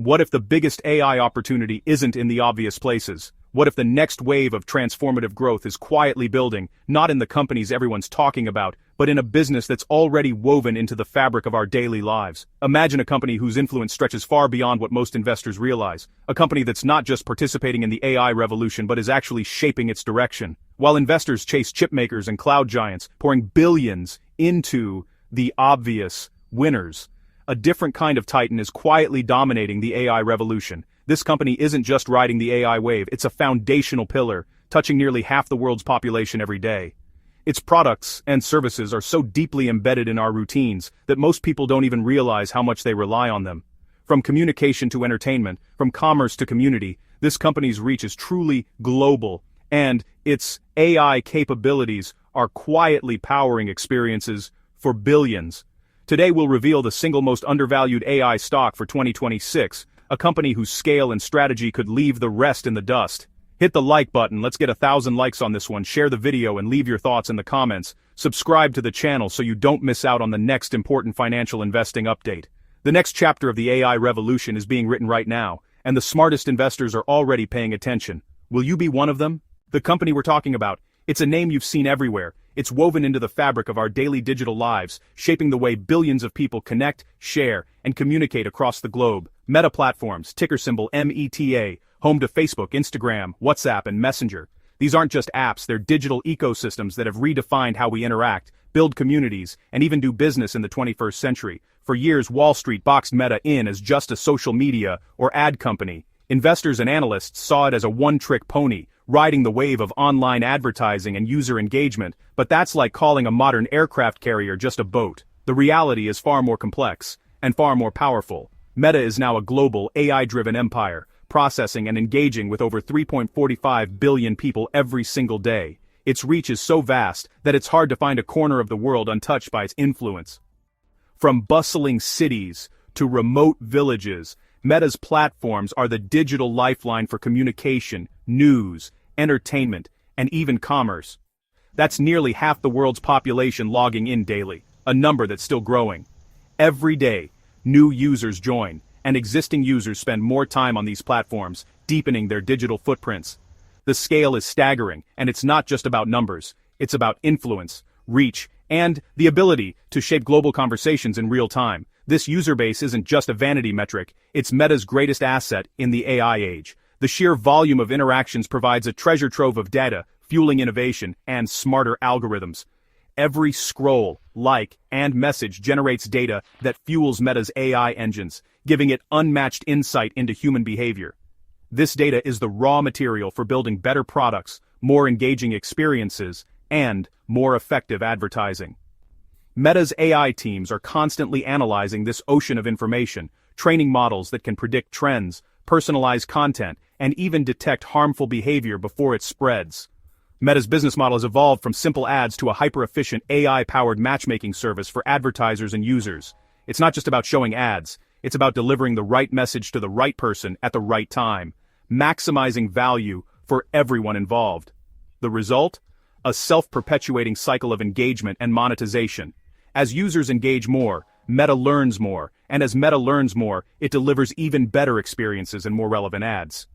What if the biggest AI opportunity isn't in the obvious places? What if the next wave of transformative growth is quietly building, not in the companies everyone's talking about, but in a business that's already woven into the fabric of our daily lives? Imagine a company whose influence stretches far beyond what most investors realize. A company that's not just participating in the AI revolution but is actually shaping its direction. While investors chase chipmakers and cloud giants, pouring billions into the obvious winners, a different kind of titan is quietly dominating the AI revolution. This company isn't just riding the AI wave, it's a foundational pillar, touching nearly half the world's population every day. Its products and services are so deeply embedded in our routines that most people don't even realize how much they rely on them. From communication to entertainment, from commerce to community, this company's reach is truly global, and its AI capabilities are quietly powering experiences for billions. Today we'll reveal the single most undervalued AI stock for 2026, a company whose scale and strategy could leave the rest in the dust. Hit the like button, let's get 1,000 likes on this one, share the video and leave your thoughts in the comments. Subscribe to the channel so you don't miss out on the next important financial investing update. The next chapter of the AI revolution is being written right now, and the smartest investors are already paying attention. Will you be one of them? The company we're talking about, it's a name you've seen everywhere. It's woven into the fabric of our daily digital lives, shaping the way billions of people connect, share, and communicate across the globe. Meta Platforms, ticker symbol META, home to Facebook, Instagram, WhatsApp, and Messenger. These aren't just apps, they're digital ecosystems that have redefined how we interact, build communities, and even do business in the 21st century. For years, Wall Street boxed Meta in as just a social media or ad company. Investors and analysts saw it as a one-trick pony, riding the wave of online advertising and user engagement, but that's like calling a modern aircraft carrier just a boat. The reality is far more complex, and far more powerful. Meta is now a global, AI-driven empire, processing and engaging with over 3.45 billion people every single day. Its reach is so vast that it's hard to find a corner of the world untouched by its influence. From bustling cities to remote villages, Meta's platforms are the digital lifeline for communication, news, entertainment, and even commerce. That's nearly half the world's population logging in daily, a number that's still growing. Every day, new users join, and existing users spend more time on these platforms, deepening their digital footprints. The scale is staggering, and it's not just about numbers, it's about influence, reach, and the ability to shape global conversations in real time. This user base isn't just a vanity metric, it's Meta's greatest asset in the AI age. The sheer volume of interactions provides a treasure trove of data, fueling innovation and smarter algorithms. Every scroll, like, and message generates data that fuels Meta's AI engines, giving it unmatched insight into human behavior. This data is the raw material for building better products, more engaging experiences, and more effective advertising. Meta's AI teams are constantly analyzing this ocean of information, training models that can predict trends, personalize content, and even detect harmful behavior before it spreads. Meta's business model has evolved from simple ads to a hyper-efficient AI-powered matchmaking service for advertisers and users. It's not just about showing ads, it's about delivering the right message to the right person at the right time, maximizing value for everyone involved. The result? A self-perpetuating cycle of engagement and monetization. As users engage more, Meta learns more, and as Meta learns more, it delivers even better experiences and more relevant ads.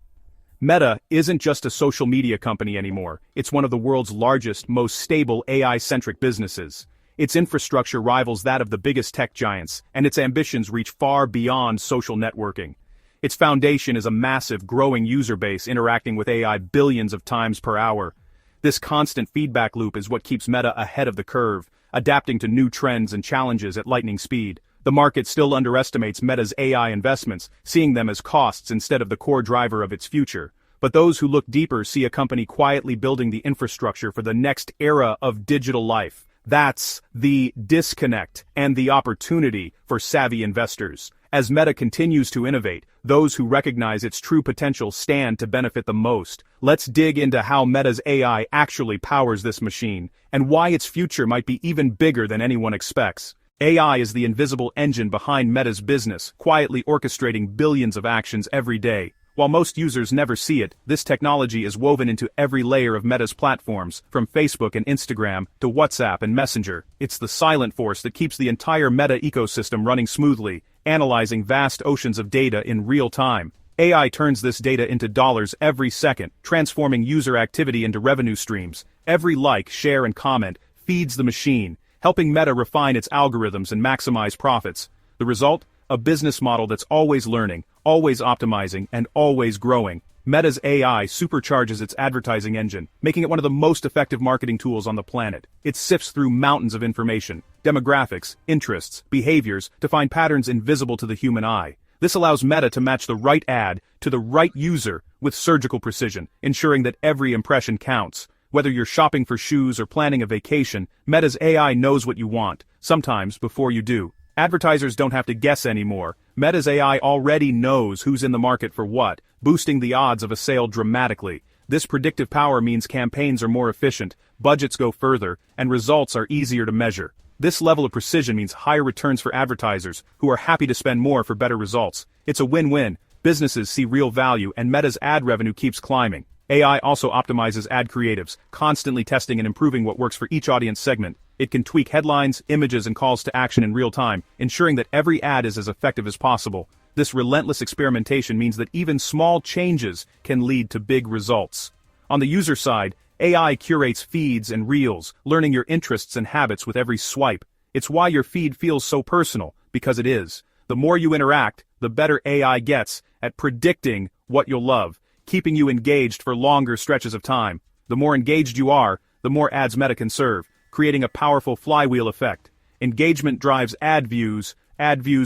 Meta isn't just a social media company anymore, it's one of the world's largest, most stable AI-centric businesses. Its infrastructure rivals that of the biggest tech giants, and its ambitions reach far beyond social networking. Its foundation is a massive, growing user base interacting with AI billions of times per hour. This constant feedback loop is what keeps Meta ahead of the curve, adapting to new trends and challenges at lightning speed. The market still underestimates Meta's AI investments, seeing them as costs instead of the core driver of its future. But those who look deeper see a company quietly building the infrastructure for the next era of digital life. That's the disconnect and the opportunity for savvy investors. As Meta continues to innovate, those who recognize its true potential stand to benefit the most. Let's dig into how Meta's AI actually powers this machine, and why its future might be even bigger than anyone expects. AI is the invisible engine behind Meta's business, quietly orchestrating billions of actions every day. While most users never see it, this technology is woven into every layer of Meta's platforms, from Facebook and Instagram to WhatsApp and Messenger. It's the silent force that keeps the entire Meta ecosystem running smoothly, analyzing vast oceans of data in real time. AI turns this data into dollars every second, transforming user activity into revenue streams. Every like, share, and comment feeds the machine, helping Meta refine its algorithms and maximize profits. The result? A business model that's always learning, always optimizing, and always growing. Meta's AI supercharges its advertising engine, making it one of the most effective marketing tools on the planet. It sifts through mountains of information, demographics, interests, behaviors, to find patterns invisible to the human eye. This allows Meta to match the right ad to the right user with surgical precision, ensuring that every impression counts. Whether you're shopping for shoes or planning a vacation, Meta's AI knows what you want, sometimes before you do. Advertisers don't have to guess anymore. Meta's AI already knows who's in the market for what, boosting the odds of a sale dramatically. This predictive power means campaigns are more efficient, budgets go further, and results are easier to measure. This level of precision means higher returns for advertisers, who are happy to spend more for better results. It's a win-win. Businesses see real value, and Meta's ad revenue keeps climbing. AI also optimizes ad creatives, constantly testing and improving what works for each audience segment. It can tweak headlines, images, and calls to action in real time, ensuring that every ad is as effective as possible. This relentless experimentation means that even small changes can lead to big results. On the user side, AI curates feeds and reels, learning your interests and habits with every swipe. It's why your feed feels so personal, because it is. The more you interact, the better AI gets at predicting what you'll love, keeping you engaged for longer stretches of time. The more engaged you are, the more ads Meta can serve, creating a powerful flywheel effect. Engagement drives ad views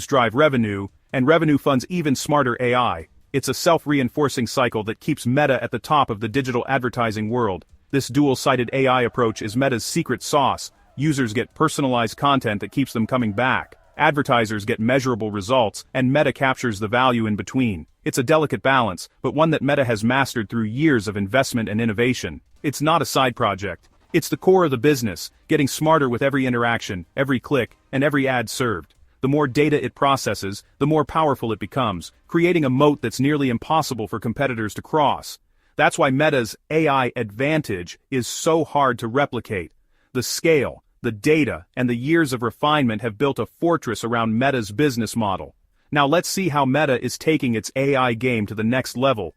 drive revenue, and revenue funds even smarter AI. It's a self-reinforcing cycle that keeps Meta at the top of the digital advertising world. This dual-sided AI approach is Meta's secret sauce. Users get personalized content that keeps them coming back. Advertisers get measurable results, and Meta captures the value in between. It's a delicate balance, but one that Meta has mastered through years of investment and innovation. It's not a side project. It's the core of the business, getting smarter with every interaction, every click, and every ad served. The more data it processes, the more powerful it becomes, creating a moat that's nearly impossible for competitors to cross. That's why Meta's AI advantage is so hard to replicate. The scale, the data, and the years of refinement have built a fortress around Meta's business model. Now let's see how Meta is taking its AI game to the next level.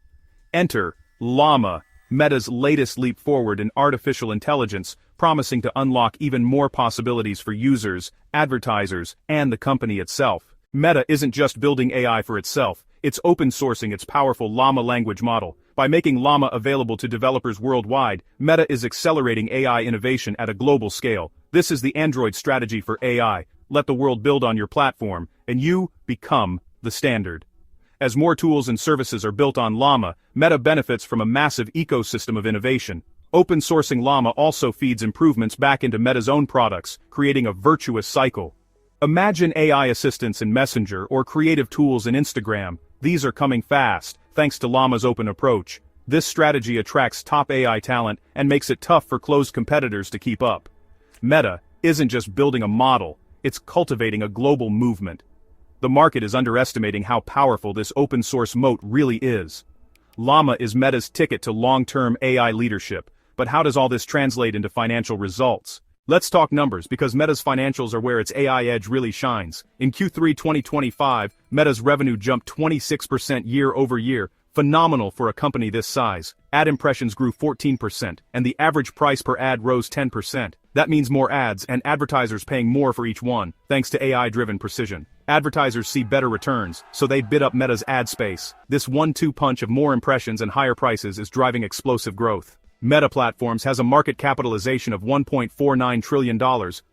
Enter llama, Meta's latest leap forward in artificial intelligence, promising to unlock even more possibilities for users, advertisers, and the company itself. Meta isn't just building AI for itself, it's open sourcing its powerful Llama language model. By making Llama available to developers worldwide, Meta is accelerating AI innovation at a global scale. This is the Android strategy for AI. Let the world build on your platform, and you become the standard. As more tools and services are built on Llama, Meta benefits from a massive ecosystem of innovation. Open sourcing Llama also feeds improvements back into Meta's own products, creating a virtuous cycle. Imagine AI assistants in Messenger or creative tools in Instagram. These are coming fast, thanks to Llama's open approach. This strategy attracts top AI talent and makes it tough for closed competitors to keep up. Meta isn't just building a model, it's cultivating a global movement. The market is underestimating how powerful this open source moat really is. Llama is Meta's ticket to long-term AI leadership, but how does all this translate into financial results? Let's talk numbers, because Meta's financials are where its AI edge really shines. In Q3 2025, Meta's revenue jumped 26% year over year, phenomenal for a company this size. Ad impressions grew 14%, and the average price per ad rose 10%. That means more ads and advertisers paying more for each one, thanks to AI-driven precision. Advertisers see better returns, so they bid up Meta's ad space. This 1-2 punch of more impressions and higher prices is driving explosive growth. Meta Platforms has a market capitalization of $1.49 trillion,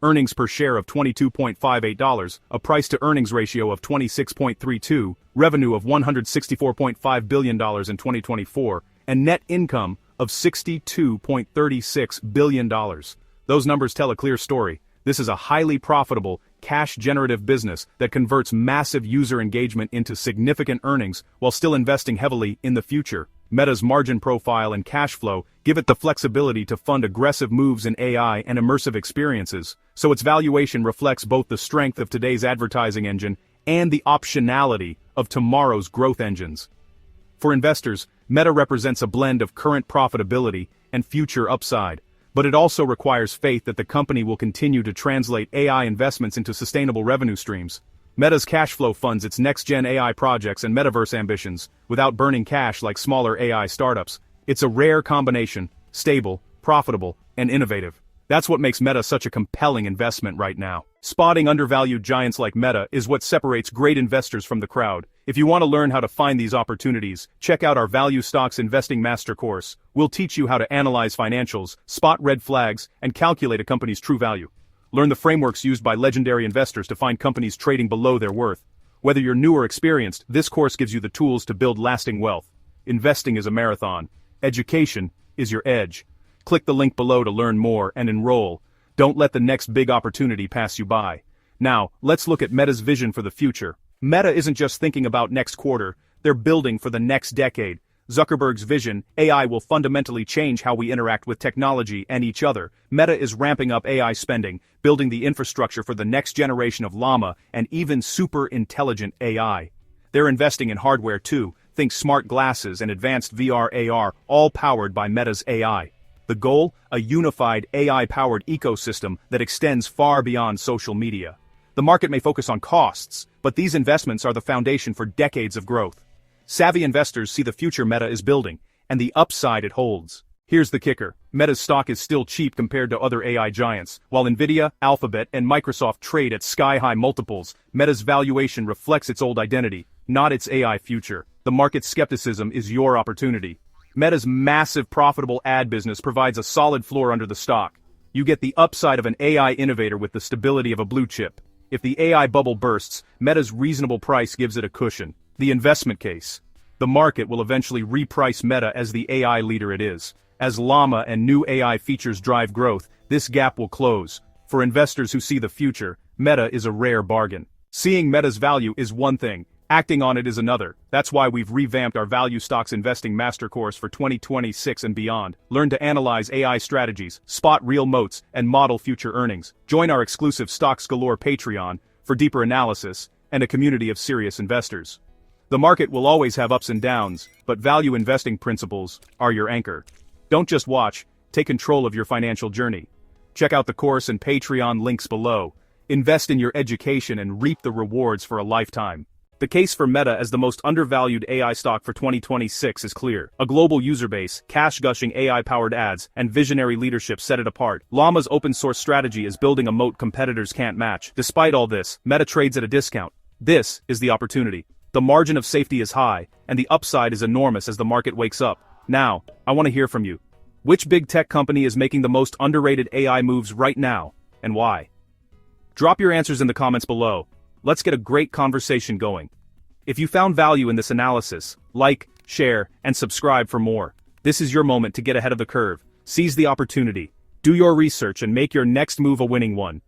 earnings per share of $22.58, a price-to-earnings ratio of 26.32, revenue of $164.5 billion in 2024, and net income of $62.36 billion. Those numbers tell a clear story. This is a highly profitable, cash-generative business that converts massive user engagement into significant earnings while still investing heavily in the future. Meta's margin profile and cash flow give it the flexibility to fund aggressive moves in AI and immersive experiences, so its valuation reflects both the strength of today's advertising engine and the optionality of tomorrow's growth engines. For investors, Meta represents a blend of current profitability and future upside, but it also requires faith that the company will continue to translate AI investments into sustainable revenue streams. Meta's cash flow funds its next-gen AI projects and metaverse ambitions, without burning cash like smaller AI startups. It's a rare combination: stable, profitable, and innovative. That's what makes Meta such a compelling investment right now. Spotting undervalued giants like Meta is what separates great investors from the crowd. If you want to learn how to find these opportunities, check out our Value Stocks Investing Master Course. We'll teach you how to analyze financials, spot red flags, and calculate a company's true value. Learn the frameworks used by legendary investors to find companies trading below their worth. Whether you're new or experienced, this course gives you the tools to build lasting wealth. Investing is a marathon. Education is your edge. Click the link below to learn more and enroll. Don't let the next big opportunity pass you by. Now, let's look at Meta's vision for the future. Meta isn't just thinking about next quarter, they're building for the next decade. Zuckerberg's vision: AI will fundamentally change how we interact with technology and each other. Meta is ramping up AI spending, building the infrastructure for the next generation of llama and even super intelligent AI. They're investing in hardware too. Think smart glasses and advanced VR/AR, all powered by Meta's AI. The goal? A unified AI-powered ecosystem that extends far beyond social media. The market may focus on costs, but these investments are the foundation for decades of growth. Savvy investors see the future Meta is building, and the upside it holds. Here's the kicker: Meta's stock is still cheap compared to other AI giants. While Nvidia, Alphabet, and Microsoft trade at sky-high multiples, Meta's valuation reflects its old identity, not its AI future. The market's skepticism is your opportunity. Meta's massive profitable ad business provides a solid floor under the stock. You get the upside of an AI innovator with the stability of a blue chip. If the AI bubble bursts, Meta's reasonable price gives it a cushion. The investment case: the market will eventually reprice Meta as the AI leader it is. As Llama and new AI features drive growth, this gap will close. For investors who see the future, Meta is a rare bargain. Seeing Meta's value is one thing. Acting on it is another. That's why we've revamped our Value Stocks Investing Master Course for 2026 and beyond. Learn to analyze AI strategies, spot real moats, and model future earnings. Join our exclusive Stocks Galore Patreon for deeper analysis and a community of serious investors. The market will always have ups and downs, but value investing principles are your anchor. Don't just watch, take control of your financial journey. Check out the course and Patreon links below. Invest in your education and reap the rewards for a lifetime. The case for Meta as the most undervalued AI stock for 2026 is clear. A global user base, cash-gushing AI-powered ads, and visionary leadership set it apart. Llama's open-source strategy is building a moat competitors can't match. Despite all this, Meta trades at a discount. This is the opportunity. The margin of safety is high, and the upside is enormous as the market wakes up. Now, I want to hear from you. Which big tech company is making the most underrated AI moves right now, and why? Drop your answers in the comments below. Let's get a great conversation going. If you found value in this analysis, like, share, and subscribe for more. This is your moment to get ahead of the curve. Seize the opportunity. Do your research and make your next move a winning one.